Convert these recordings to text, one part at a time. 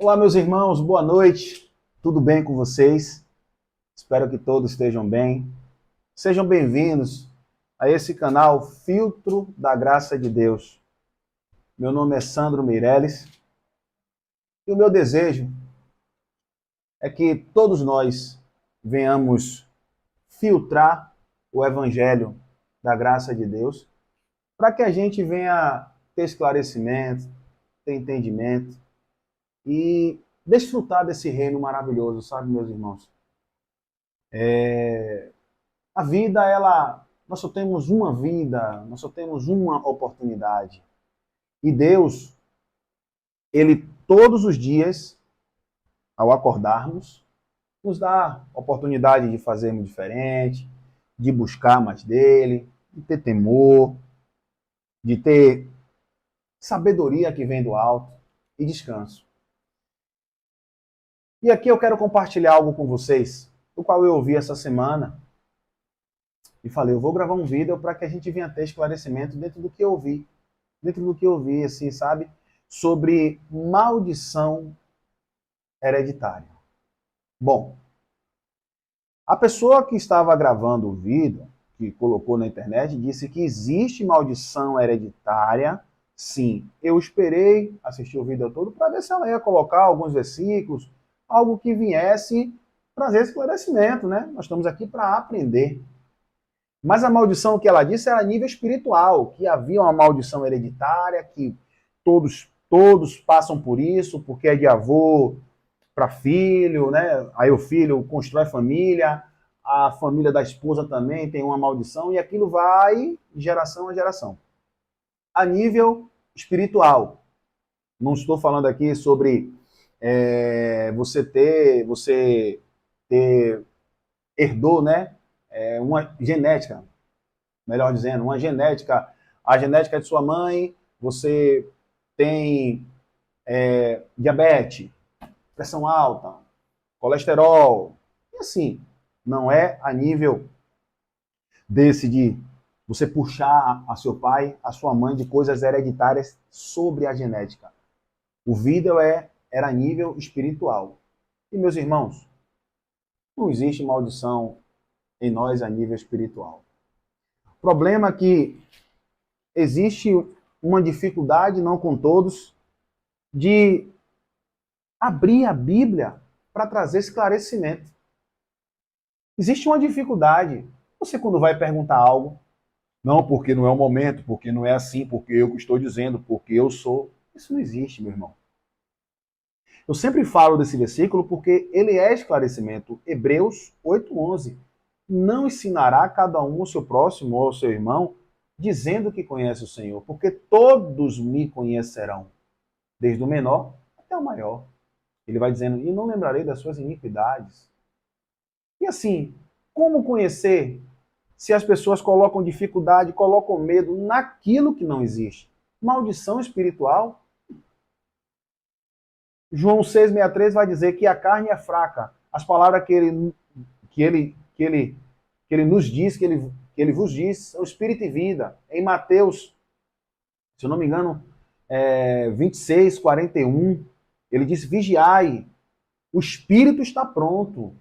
Olá, meus irmãos, boa noite. Tudo bem com vocês? Espero que todos estejam bem. Sejam bem-vindos a esse canal Filtro da Graça de Deus. Meu nome é Sandro Meirelles e o meu desejo é que todos nós venhamos filtrar o Evangelho da Graça de Deus para que a gente venha ter esclarecimento, ter entendimento e desfrutar desse reino maravilhoso, sabe, meus irmãos? A vida, nós só temos uma vida, nós só temos uma oportunidade. E Deus, Ele todos os dias, ao acordarmos, nos dá oportunidade de fazermos diferente, de buscar mais dele, de ter temor, de ter sabedoria que vem do alto e descanso. E aqui eu quero compartilhar algo com vocês, o qual eu ouvi essa semana, e falei, eu vou gravar um vídeo para que a gente venha ter esclarecimento dentro do que eu ouvi, assim, sabe? Sobre maldição hereditária. Bom, a pessoa que estava gravando o vídeo, que colocou na internet, disse que existe maldição hereditária. Sim, eu esperei assistir o vídeo todo para ver se ela ia colocar alguns versículos, algo que viesse trazer esclarecimento, né? Nós estamos aqui para aprender. Mas a maldição que ela disse era a nível espiritual, que havia uma maldição hereditária, que todos passam por isso, porque é de avô para filho, né? Aí o filho constrói família, a família da esposa também tem uma maldição, e aquilo vai de geração a geração. A nível espiritual. Não estou falando aqui sobre você ter herdou, né? Uma genética, melhor dizendo, uma genética, a genética de sua mãe, você tem diabetes, pressão alta, colesterol, e assim, não é a nível desse de você puxar a seu pai, a sua mãe de coisas hereditárias sobre a genética. O vídeo era a nível espiritual. E meus irmãos, não existe maldição em nós a nível espiritual. O problema é que existe uma dificuldade, não com todos, de abrir a Bíblia para trazer esclarecimento. Existe uma dificuldade. Você, quando vai perguntar algo, não, porque não é o momento, porque não é assim, porque eu que estou dizendo, porque eu sou. Isso não existe, meu irmão. Eu sempre falo desse versículo porque ele é esclarecimento. Hebreus 8:11. Não ensinará cada um o seu próximo ou o seu irmão, dizendo que conhece o Senhor, porque todos me conhecerão, desde o menor até o maior. Ele vai dizendo, e não lembrarei das suas iniquidades. E assim, como conhecer se as pessoas colocam dificuldade, colocam medo naquilo que não existe? Maldição espiritual. João 6,63 vai dizer que a carne é fraca. As palavras que ele nos diz, que ele vos diz, são espírito e vida. Em Mateus, se eu não me engano, 26:41, ele diz, vigiai, o espírito está pronto,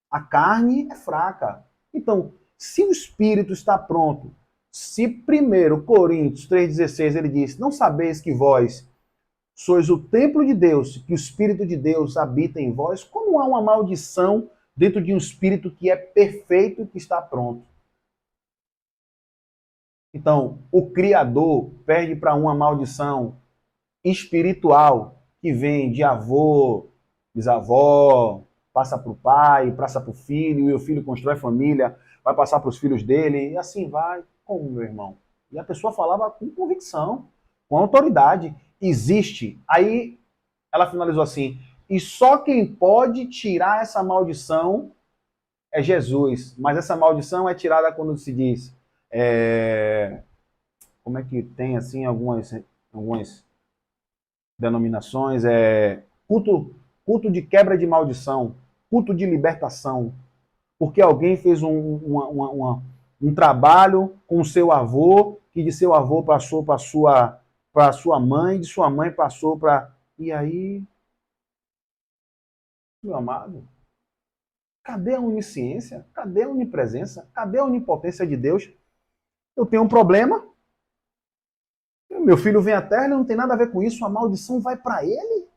a carne é fraca. Então, se o espírito está pronto, se 1 Coríntios 3,16 ele diz, não sabeis que vós sois o templo de Deus, que o Espírito de Deus habita em vós, como há uma maldição dentro de um espírito que é perfeito e que está pronto? Então, o Criador perde para uma maldição espiritual que vem de avô, bisavó, passa para o pai, passa para o filho, e o filho constrói família, vai passar para os filhos dele, e assim vai. Como, meu irmão? E a pessoa falava com convicção, com autoridade. Existe. Aí ela finalizou assim, e só quem pode tirar essa maldição é Jesus. Mas essa maldição é tirada quando se diz, como é que tem assim algumas denominações, culto de quebra de maldição, culto de libertação, porque alguém fez um trabalho com o seu avô, que de seu avô passou para sua mãe, de sua mãe passou para... E aí Meu amado, cadê a onisciência? Cadê a onipresença? Cadê a onipotência de Deus? Eu tenho um problema, meu filho vem à terra, ele não tem nada a ver com isso, a maldição vai para ele?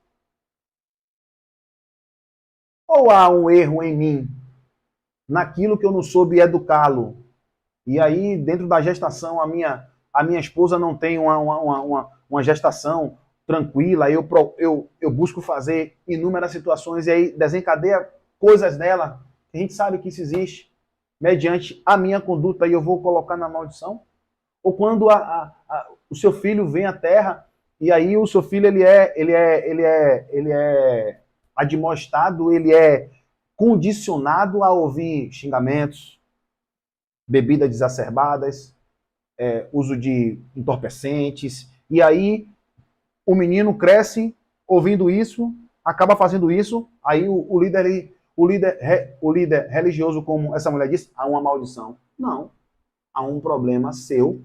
Ou há um erro em mim, naquilo que eu não soube educá-lo? E aí, dentro da gestação, a minha esposa não tem uma gestação tranquila, eu busco fazer inúmeras situações e aí desencadeia coisas nela, que a gente sabe que isso existe, mediante a minha conduta e eu vou colocar na maldição? Ou quando o seu filho vem à terra e aí o seu filho ele é admoestado, ele é condicionado a ouvir xingamentos, bebidas exacerbadas, uso de entorpecentes, e aí o menino cresce ouvindo isso, acaba fazendo isso, aí o líder religioso, como essa mulher disse, há uma maldição. Não, há um problema seu,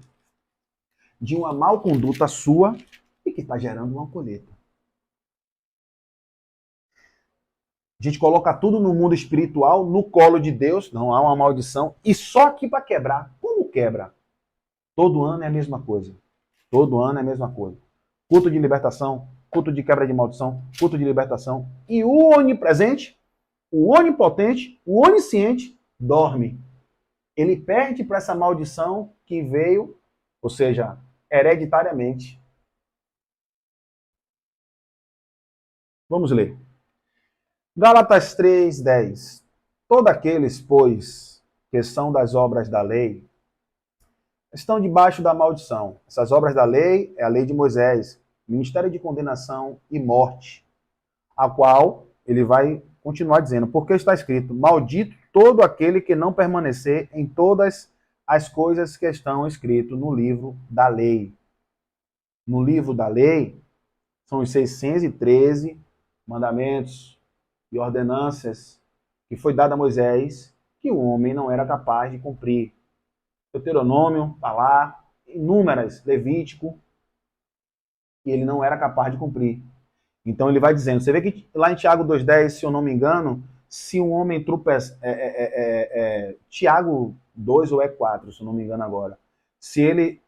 de uma mal conduta sua, e que está gerando uma colheita. A gente coloca tudo no mundo espiritual, no colo de Deus, não há uma maldição, e só aqui para quebrar. Como quebra? Todo ano é a mesma coisa. Todo ano é a mesma coisa. Culto de libertação, culto de quebra de maldição, culto de libertação. E o onipresente, o onipotente, o onisciente, dorme. Ele perde para essa maldição que veio, ou seja, hereditariamente. Vamos ler. Gálatas 3:10. Todos aqueles, pois, que são das obras da lei, estão debaixo da maldição. Essas obras da lei é a lei de Moisés, ministério de condenação e morte, a qual ele vai continuar dizendo, porque está escrito, maldito todo aquele que não permanecer em todas as coisas que estão escritas no livro da lei. No livro da lei, são os 613 mandamentos e ordenanças que foi dado a Moisés, que o homem não era capaz de cumprir. Deuteronômio está lá, inúmeras, Levítico, e ele não era capaz de cumprir. Então ele vai dizendo, você vê que lá em Tiago 2:10, se eu não me engano, se um homem tropeça, Tiago 2 ou 4, se eu não me engano agora, se ele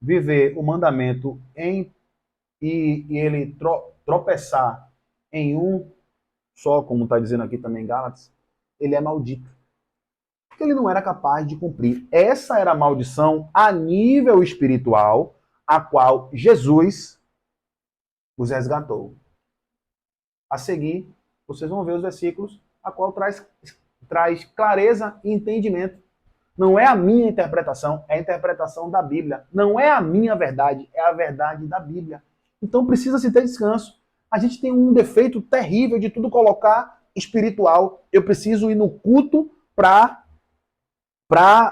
viver o mandamento e ele tropeçar em um só, como está dizendo aqui também em Gálatas, ele é maldito. Porque ele não era capaz de cumprir. Essa era a maldição a nível espiritual, a qual Jesus os resgatou. A seguir, vocês vão ver os versículos, a qual traz clareza e entendimento. Não é a minha interpretação, é a interpretação da Bíblia. Não é a minha verdade, é a verdade da Bíblia. Então precisa se ter descanso. A gente tem um defeito terrível de tudo colocar espiritual. Eu preciso ir no culto para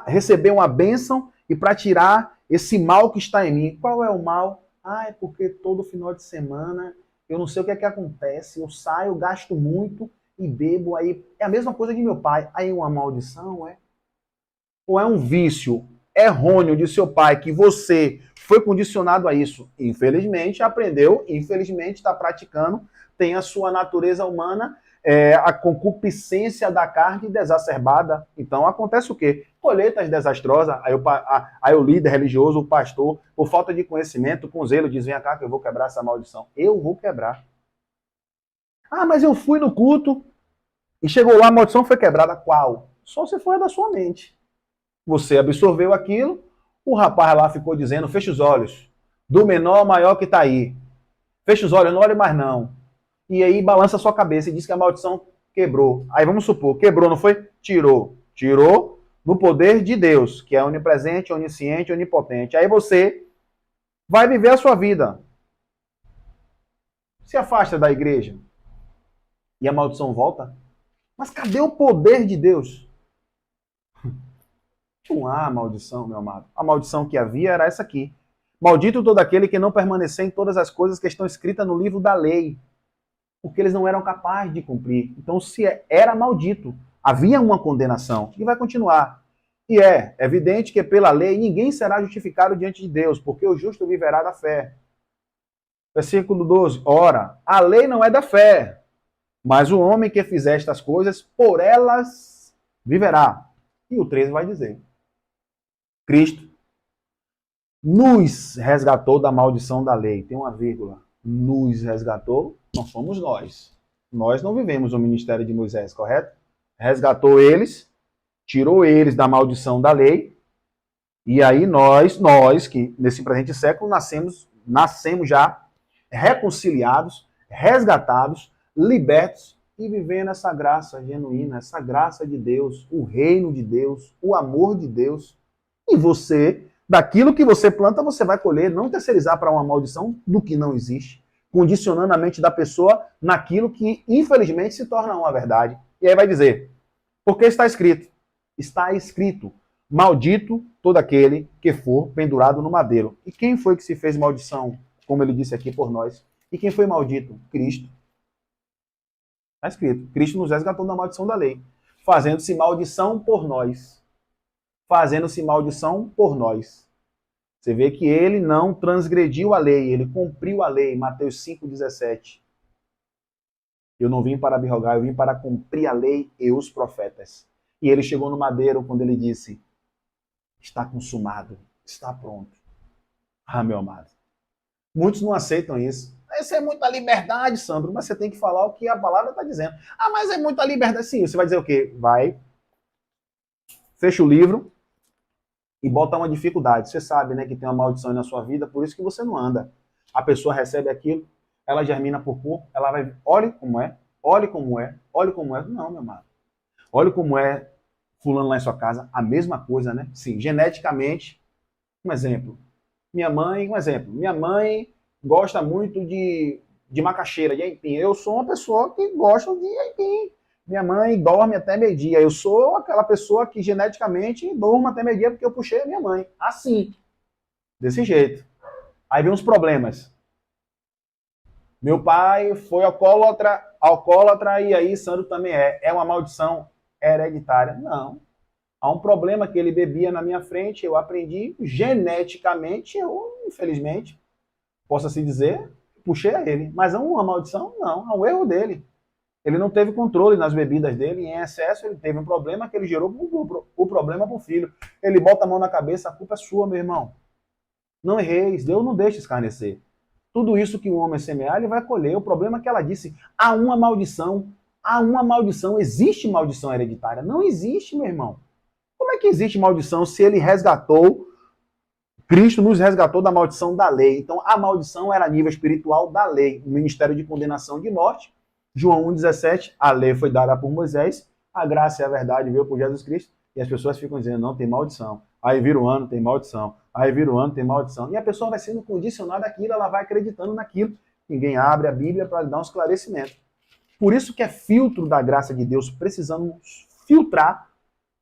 receber uma bênção e para tirar esse mal que está em mim. Qual é o mal? É porque todo final de semana eu não sei o que é que acontece, eu saio, gasto muito e bebo, aí é a mesma coisa de meu pai. Aí uma maldição, é? Ou é um vício errôneo de seu pai que você foi condicionado a isso? Infelizmente aprendeu, infelizmente está praticando, tem a sua natureza humana, a concupiscência da carne desacerbada. Então acontece o quê? Colheitas desastrosas. Aí o líder religioso, o pastor, por falta de conhecimento, com zelo, diz, vem cá que eu vou quebrar essa maldição. Eu vou quebrar. Mas eu fui no culto e chegou lá, a maldição foi quebrada. Qual? Só se foi da sua mente. Você absorveu aquilo, o rapaz lá ficou dizendo, fecha os olhos, do menor ao maior que está aí. Fecha os olhos, não olhe mais não. E aí balança a sua cabeça e diz que a maldição quebrou. Aí vamos supor, quebrou, não foi? Tirou. Tirou no poder de Deus, que é onipresente, onisciente, onipotente. Aí você vai viver a sua vida. Se afasta da igreja. E a maldição volta? Mas cadê o poder de Deus? Não há maldição, meu amado. A maldição que havia era essa aqui. Maldito todo aquele que não permanecer em todas as coisas que estão escritas no livro da lei. Porque eles não eram capazes de cumprir. Então, se era maldito, havia uma condenação. E vai continuar. E é evidente que pela lei ninguém será justificado diante de Deus, porque o justo viverá da fé. Versículo 12. Ora, a lei não é da fé, Mas o homem que fizer estas coisas, por elas viverá. E o 13 vai dizer: Cristo nos resgatou da maldição da lei. Tem uma vírgula. Nos resgatou, não somos nós. Nós não vivemos o ministério de Moisés, correto? Resgatou eles, tirou eles da maldição da lei, e aí nós que nesse presente século nascemos já reconciliados, resgatados, libertos e vivendo essa graça genuína, essa graça de Deus, o reino de Deus, o amor de Deus. E você, daquilo que você planta, você vai colher, não terceirizar para uma maldição do que não existe, condicionando a mente da pessoa naquilo que infelizmente se torna uma verdade. E aí vai dizer, porque está escrito, maldito todo aquele que for pendurado no madeiro. E quem foi que se fez maldição, como ele disse aqui por nós? E quem foi maldito? Cristo. Está escrito, Cristo nos resgatou da maldição da lei, fazendo-se maldição por nós. Fazendo-se maldição por nós. Você vê que ele não transgrediu a lei, ele cumpriu a lei, Mateus 5,17. Eu não vim para abrogar, eu vim para cumprir a lei e os profetas. E ele chegou no madeiro quando ele disse, está consumado, está pronto. Ah, meu amado. Muitos não aceitam isso. Isso é muita liberdade, Sandro, mas você tem que falar o que a palavra está dizendo. Ah, mas é muita liberdade. Sim, você vai dizer o quê? Vai, fecha o livro e bota uma dificuldade. Você sabe, né, que tem uma maldição aí na sua vida, por isso que você não anda. A pessoa recebe aquilo, ela germina por pouco, ela vai, olhe como é, olhe como é, olhe como é. Não, meu amado. Olhe como é fulano lá em sua casa, a mesma coisa, né? Sim, geneticamente, um exemplo. Minha mãe gosta muito de macaxeira, de aipim. Eu sou uma pessoa que gosta de aipim. Minha mãe dorme até meio-dia. Eu sou aquela pessoa que geneticamente dorme até meio-dia porque eu puxei a minha mãe. Assim, desse jeito. Aí vem uns problemas. Meu pai foi alcoólatra e aí Sandro também é. É uma maldição hereditária? Não. Há um problema que ele bebia na minha frente, eu aprendi geneticamente, eu, infelizmente, posso assim dizer, puxei a ele. Mas há uma maldição? Não, há um erro dele. Ele não teve controle nas bebidas dele, em excesso ele teve um problema que ele gerou o problema para o filho. Ele bota a mão na cabeça, a culpa é sua, meu irmão. Não erreis, Deus não deixa escarnecer. Tudo isso que o homem semear, ele vai colher. O problema é que ela disse, há uma maldição, existe maldição hereditária? Não existe, meu irmão. Como é que existe maldição se ele resgatou, Cristo nos resgatou da maldição da lei? Então a maldição era a nível espiritual da lei, o ministério de condenação de morte. João 1,17, a lei foi dada por Moisés, a graça e a verdade veio por Jesus Cristo, e as pessoas ficam dizendo, não, tem maldição. Aí vira o ano, tem maldição. Aí vira o ano, tem maldição. E a pessoa vai sendo condicionada àquilo, ela vai acreditando naquilo. Ninguém abre a Bíblia para dar um esclarecimento. Por isso que é filtro da graça de Deus, precisamos filtrar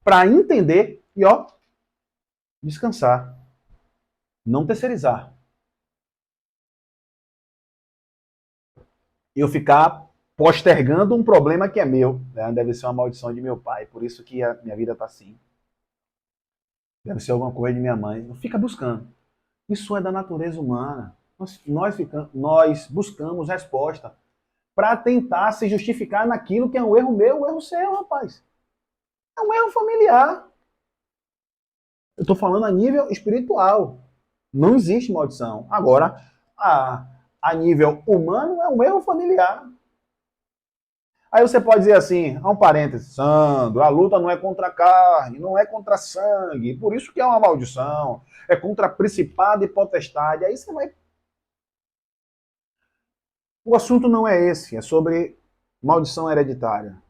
para entender e, ó, descansar. Não terceirizar. Eu ficar postergando um problema que é meu. Né? Deve ser uma maldição de meu pai, por isso que a minha vida está assim. Deve ser alguma coisa de minha mãe. Não fica buscando. Isso é da natureza humana. Nós buscamos resposta para tentar se justificar naquilo que é um erro meu, um erro seu, rapaz. É um erro familiar. Eu estou falando a nível espiritual. Não existe maldição. Agora, a nível humano, é um erro familiar. Aí você pode dizer assim, há um parênteses, Sandro, a luta não é contra a carne, não é contra sangue, por isso que é uma maldição, é contra principado e potestade. Aí você vai... O assunto não é esse, é sobre maldição hereditária.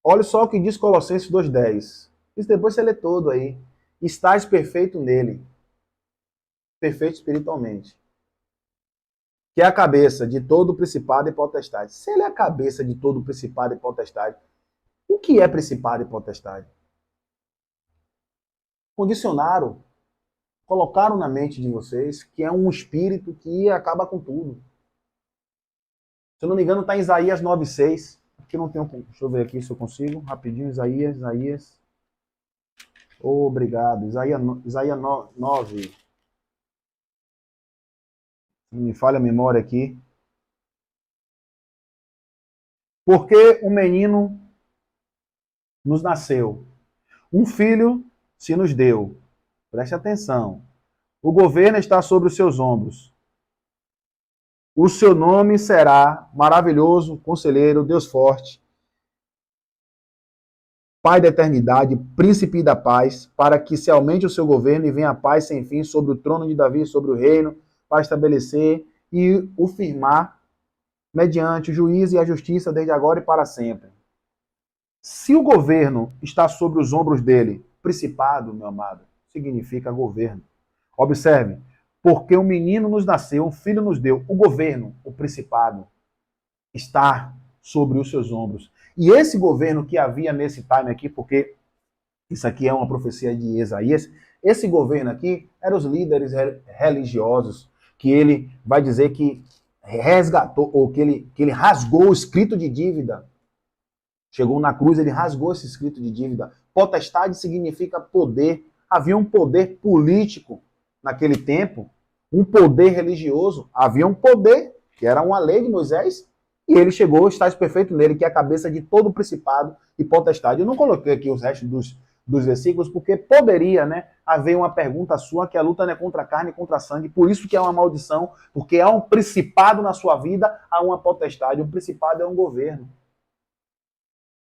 Olha só o que diz Colossenses 2,10. Isso depois você lê todo aí. Estás perfeito nele, perfeito espiritualmente, que é a cabeça de todo principado e potestade. Se ele é a cabeça de todo principado e potestade, o que é principado e potestade? Condicionaram, colocaram na mente de vocês que é um espírito que acaba com tudo. Se eu não me engano, está em Isaías 9,6. Aqui não tem deixa eu ver aqui se eu consigo. Rapidinho, Isaías. Obrigado. Isaías 9. Não me falha a memória aqui. Porque um menino nos nasceu, um filho se nos deu. Preste atenção. O governo está sobre os seus ombros. O seu nome será maravilhoso, conselheiro, Deus forte, Pai da eternidade, príncipe da paz, para que se aumente o seu governo e venha a paz sem fim sobre o trono de Davi, sobre o reino, para estabelecer e o firmar mediante o juízo e a justiça desde agora e para sempre. Se o governo está sobre os ombros dele, principado, meu amado, significa governo. Observe, porque um menino nos nasceu, um filho nos deu, o governo, o principado, está sobre os seus ombros. E esse governo que havia nesse time aqui, porque isso aqui é uma profecia de Isaías, esse governo aqui eram os líderes religiosos, que ele vai dizer que resgatou, ou que ele rasgou o escrito de dívida. Chegou na cruz, ele rasgou esse escrito de dívida. Potestade significa poder. Havia um poder político naquele tempo, um poder religioso. Havia um poder, que era uma lei de Moisés, e ele chegou, está perfeito nele, que é a cabeça de todo o principado e potestade. Eu não coloquei aqui os restos dos versículos, porque poderia, né, haver uma pergunta sua que a luta não é contra a carne e contra a sangue, por isso que é uma maldição, porque há um principado na sua vida, há uma potestade. Um principado é um governo.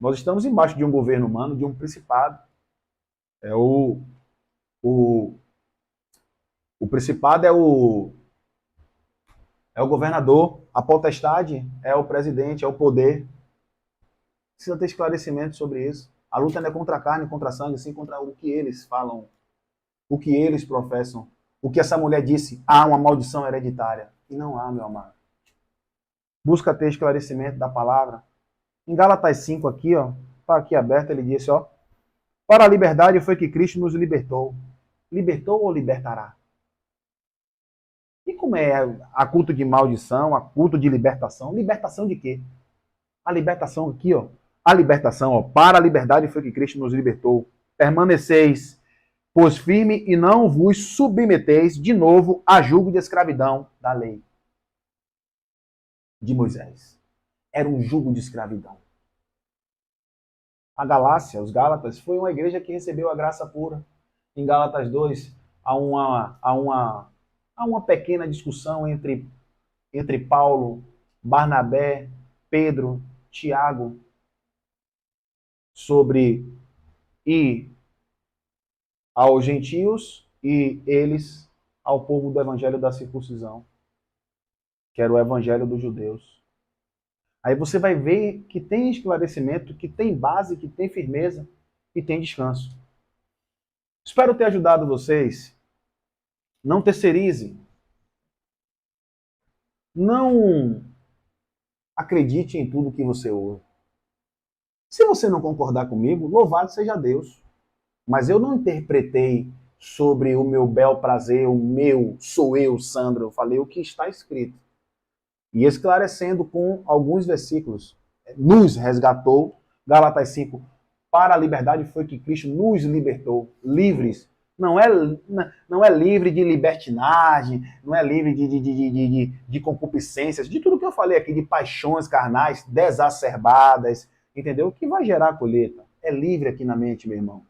Nós estamos embaixo de um governo humano, de um principado. O principado é o governador, a potestade é o presidente, é o poder. Precisa ter esclarecimento sobre isso. A luta não é contra a carne, contra a sangue, sim contra o que eles falam, o que eles professam. O que essa mulher disse, há uma maldição hereditária. E não há, meu amado. Busca ter esclarecimento da palavra. Em Gálatas 5 aqui, ó, está aqui aberto, ele disse, ó, para a liberdade foi que Cristo nos libertou. Libertou ou libertará? E como é a culto de maldição, a culto de libertação? Libertação de quê? A libertação aqui, ó. A libertação, ó. Para a liberdade foi que Cristo nos libertou. Permaneceis, pois firme e não vos submeteis de novo a julgo de escravidão da lei de Moisés. Era um jugo de escravidão. A Galácia, os Gálatas, foi uma igreja que recebeu a graça pura. Em Gálatas 2, há uma pequena discussão entre Paulo, Barnabé, Pedro, Tiago, sobre ir aos gentios e eles ao povo do evangelho da circuncisão, que era o evangelho dos judeus. Aí você vai ver que tem esclarecimento, que tem base, que tem firmeza e tem descanso. Espero ter ajudado vocês. Não terceirize. Não acredite em tudo que você ouve. Se você não concordar comigo, louvado seja Deus. Mas eu não interpretei sobre o meu bel prazer, o meu, sou eu, Sandro. Eu falei o que está escrito. E esclarecendo com alguns versículos. Nos resgatou, Gálatas 5, para a liberdade foi que Cristo nos libertou, livres. Não é livre de libertinagem, não é livre de concupiscências, de tudo que eu falei aqui, de paixões carnais desacerbadas, entendeu? Que vai gerar a colheita. É livre aqui na mente, meu irmão.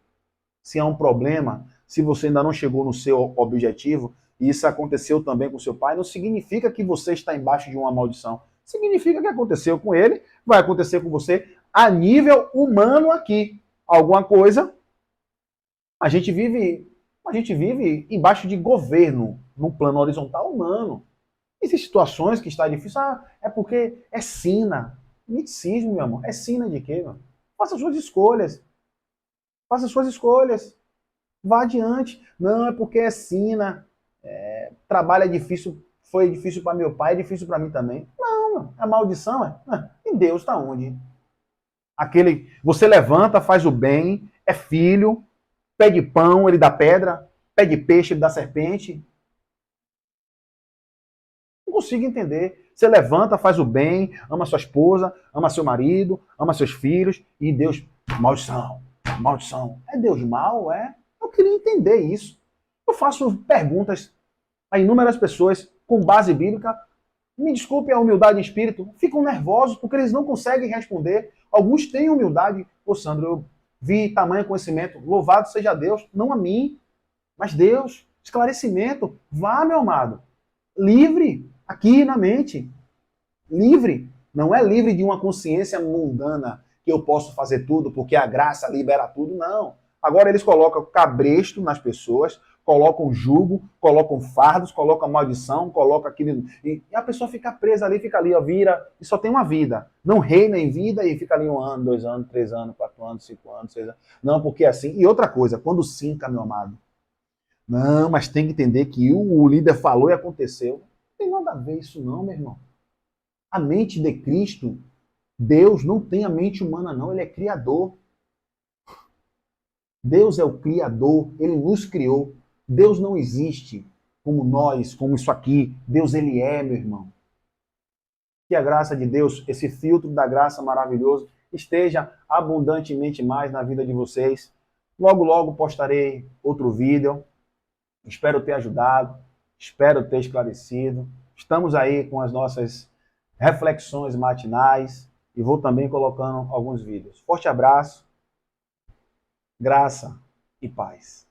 Se há um problema, se você ainda não chegou no seu objetivo, e isso aconteceu também com seu pai, não significa que você está embaixo de uma maldição. Significa que aconteceu com ele, vai acontecer com você a nível humano aqui. Alguma coisa, a gente vive embaixo de governo, no plano horizontal humano. Existem situações que está difícil, é porque é sina. Miticismo, meu amor. É sina de quê, meu? Faça suas escolhas. Faça suas escolhas. Vá adiante. Não, é porque é sina. Trabalho é difícil, foi difícil para meu pai, é difícil para mim também. Não, a maldição e Deus está onde? Você levanta, faz o bem, é filho, pede pão, ele dá pedra, pede peixe, ele dá serpente. Não consigo entender. Você levanta, faz o bem, ama sua esposa, ama seu marido, ama seus filhos, e Deus, maldição, maldição. É Deus mau? É? Eu queria entender isso. Eu faço perguntas a inúmeras pessoas com base bíblica, Me desculpe a humildade de espírito, ficam nervosos porque eles não conseguem responder. Alguns têm humildade. Ô Sandro, eu vi tamanho conhecimento. Louvado seja Deus, não a mim, mas Deus. Esclarecimento. Vá, meu amado. Livre, aqui na mente. Livre. Não é livre de uma consciência mundana, que eu posso fazer tudo porque a graça libera tudo. Não. Agora eles colocam cabresto nas pessoas, colocam jugo, colocam fardos, colocam maldição, colocam aquilo. E a pessoa fica presa ali, fica ali, ó, vira, e só tem uma vida. Não reina em vida e fica ali 1 ano, 2 anos, 3 anos, 4 anos, 5 anos, 6 anos. Não, porque é assim. E outra coisa, quando cinca, meu amado, não, mas tem que entender que o líder falou e aconteceu. Não tem nada a ver isso não, meu irmão. A mente de Cristo, Deus não tem a mente humana não, ele é criador. Deus é o criador, ele nos criou. Deus não existe como nós, como isso aqui. Deus, ele é, meu irmão. Que a graça de Deus, esse filtro da graça maravilhoso, esteja abundantemente mais na vida de vocês. Logo, logo postarei outro vídeo. Espero ter ajudado, espero ter esclarecido. Estamos aí com as nossas reflexões matinais e vou também colocando alguns vídeos. Forte abraço, graça e paz.